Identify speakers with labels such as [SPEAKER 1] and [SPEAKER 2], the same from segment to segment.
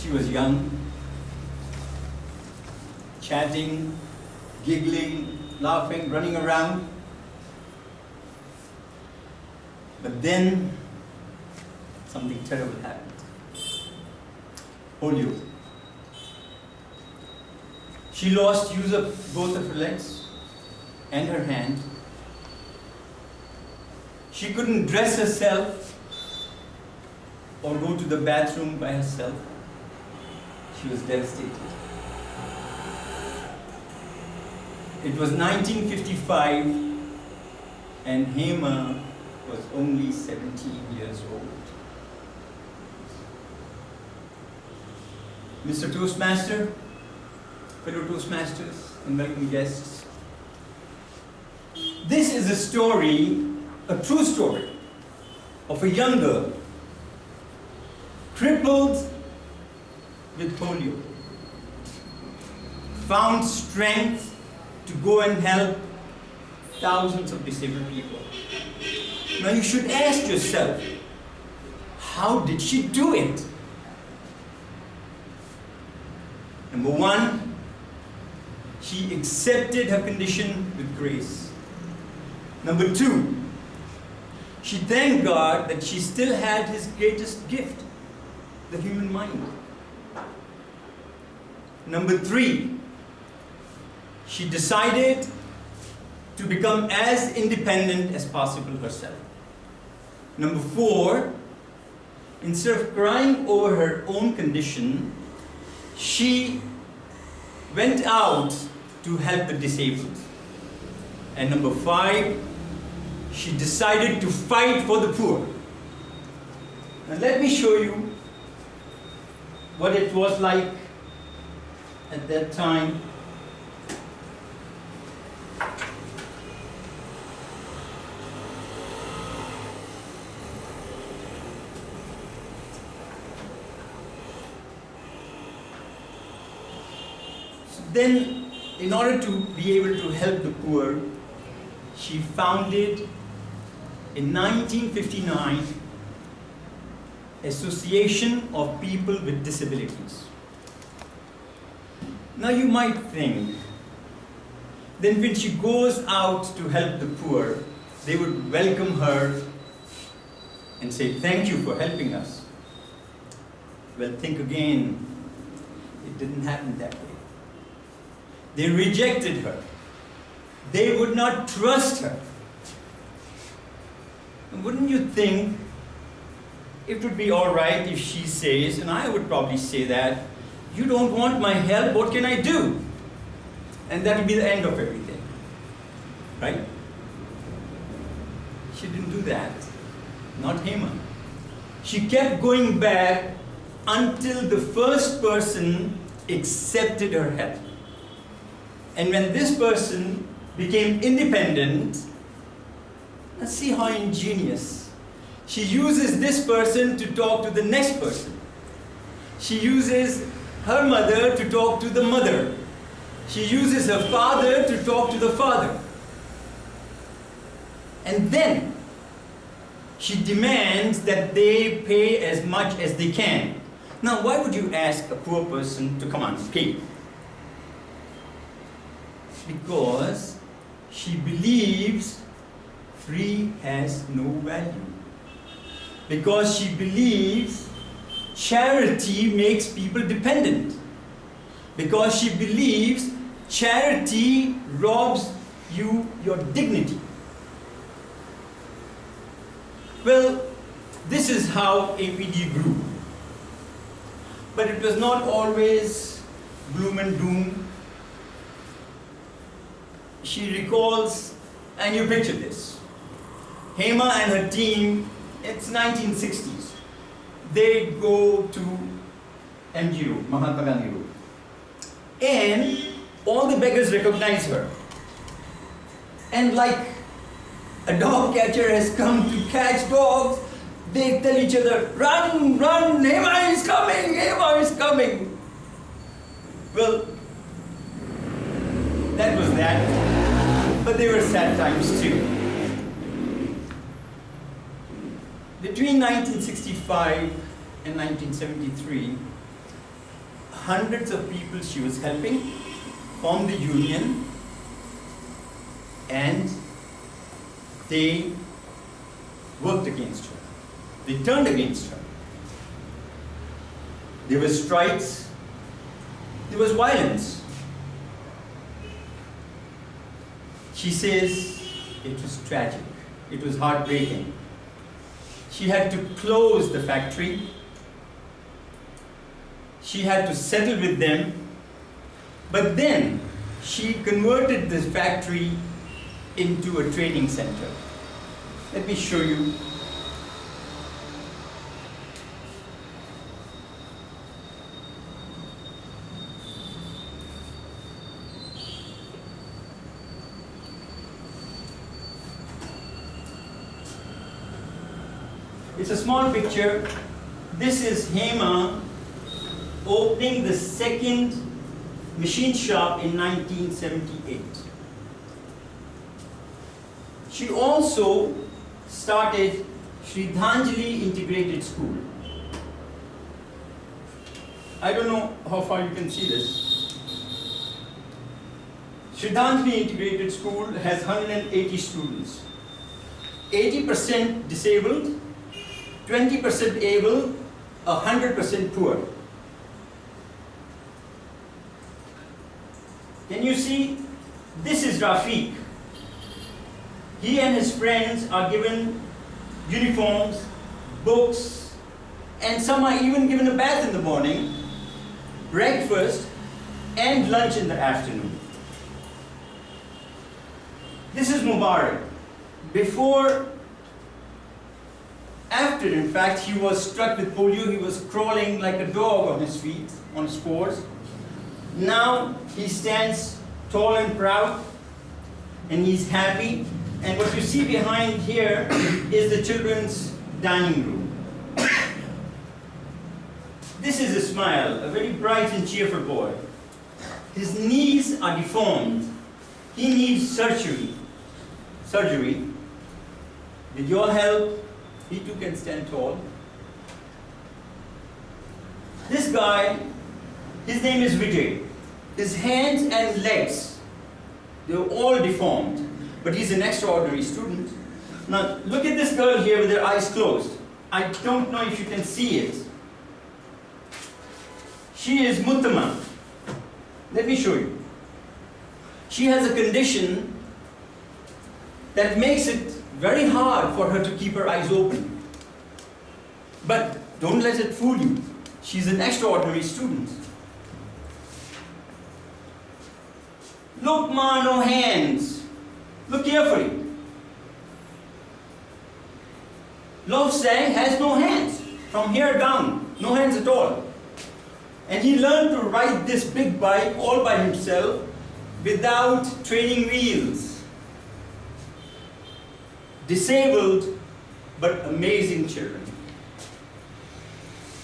[SPEAKER 1] She was young, chatting, giggling, laughing, running around. But then something terrible happened. Polio. She lost use of both of her legs and her hand. She couldn't dress herself or go to the bathroom by herself. She was devastated. It was 1955 and Hema was only 17 years old. Mr. Toastmaster, fellow Toastmasters and welcome guests. This is a story, a true story, of a young girl crippled with polio, found strength to go and help thousands of disabled people. Now you should ask yourself, how did she do it? Number one, she accepted her condition with grace. Number two, she thanked God that she still had His greatest gift, the human mind. Number three, she decided to become as independent as possible herself. Number four, instead of crying over her own condition, she went out to help the disabled. And number five, she decided to fight for the poor. Now let me show you what it was like at that time. Then, in order to be able to help the poor, she founded in 1959 Association of People with Disabilities. Now you might think, then when she goes out to help the poor, they would welcome her and say, thank you for helping us. Well, think again, it didn't happen that way. They rejected her. They would not trust her. And wouldn't you think it would be all right if she says, and I would probably say that, you don't want my help, what can I do? And that would be the end of everything. Right? She didn't do that. Not Hema. She kept going back until the first person accepted her help. And when this person became independent, let's see how ingenious. She uses this person to talk to the next person. She uses her mother to talk to the mother. She uses her father to talk to the father. And then she demands that they pay as much as they can. Now, why would you ask a poor person to come on, pay? Because she believes free has no value. Because she believes charity makes people dependent. Because she believes charity robs you your dignity. Well, this is how APD grew. But it was not always gloom and doom. She recalls, and you picture this, Hema and her team, it's 1960s. They go to MG Road, Mahatma Gandhi Road. And all the beggars recognize her. And like a dog catcher has come to catch dogs, they tell each other, run, run, Hema is coming, Hema is coming. Well, that was that. But they were sad times too. Between 1965 and 1973, hundreds of people she was helping formed the union, and they worked against her. They turned against her. There were strikes, there was violence. She says it was tragic, it was heartbreaking. She had to close the factory. She had to settle with them. But then she converted this factory into a training center. Let me show you. It's a small picture. This is Hema opening the second machine shop in 1978. She also started Shraddhanjali Integrated School. I don't know how far you can see this. Shraddhanjali Integrated School has 180 students. 80% disabled, 20% able, 100% poor. Can you see? This is Rafiq. He and his friends are given uniforms, books, and some are even given a bath in the morning, breakfast, and lunch in the afternoon. This is Mubarak. After, in fact, he was struck with polio, he was crawling like a dog on his feet, on his paws. Now he stands tall and proud, and he's happy. And what you see behind here is the children's dining room. This is Ismail, a very bright and cheerful boy. His knees are deformed. He needs surgery. With your help, he too can stand tall. This guy, his name is Vijay. His hands and legs, they're all deformed, but he's an extraordinary student. Now, look at this girl here with her eyes closed. I don't know if you can see it. She is Muttama. Let me show you. She has a condition that makes it very hard for her to keep her eyes open. But don't let it fool you. She's an extraordinary student. Look, ma, no hands. Look carefully. Love Sang has no hands. From here down, no hands at all. And he learned to ride this big bike all by himself without training wheels. Disabled, but amazing children.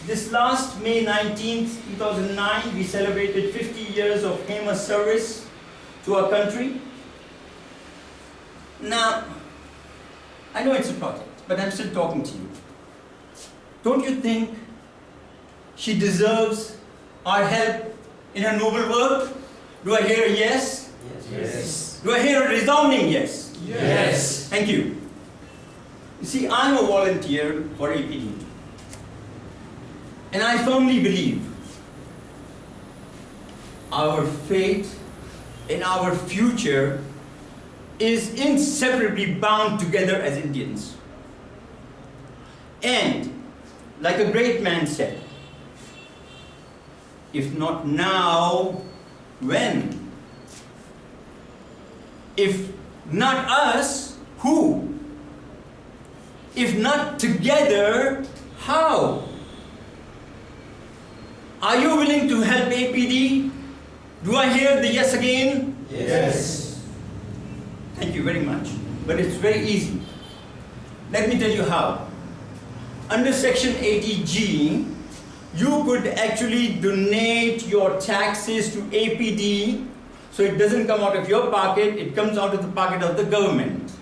[SPEAKER 1] This last May 19th, 2009, we celebrated 50 years of Hema's service to our country. Now, I know it's a project, but I'm still talking to you. Don't you think she deserves our help in her noble work? Do I hear a yes?
[SPEAKER 2] Yes.
[SPEAKER 1] Do I hear a resounding yes?
[SPEAKER 2] Yes.
[SPEAKER 1] Thank you. You see, I'm a volunteer for APD. And I firmly believe our fate and our future is inseparably bound together as Indians. And, like a great man said, if not now, when? If not us, who? If not together, how? Are you willing to help APD? Do I hear the yes again?
[SPEAKER 2] Yes.
[SPEAKER 1] Thank you very much. But it's very easy. Let me tell you how. Under Section 80G, you could actually donate your taxes to APD, so it doesn't come out of your pocket, it comes out of the pocket of the government.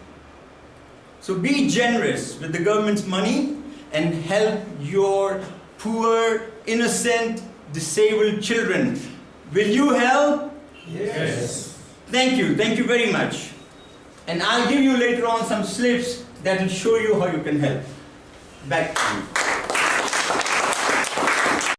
[SPEAKER 1] So be generous with the government's money and help your poor, innocent disabled children. Will you help?
[SPEAKER 2] Yes.
[SPEAKER 1] Thank you very much. And I'll give you later on some slips that will show you how you can help. Back to you.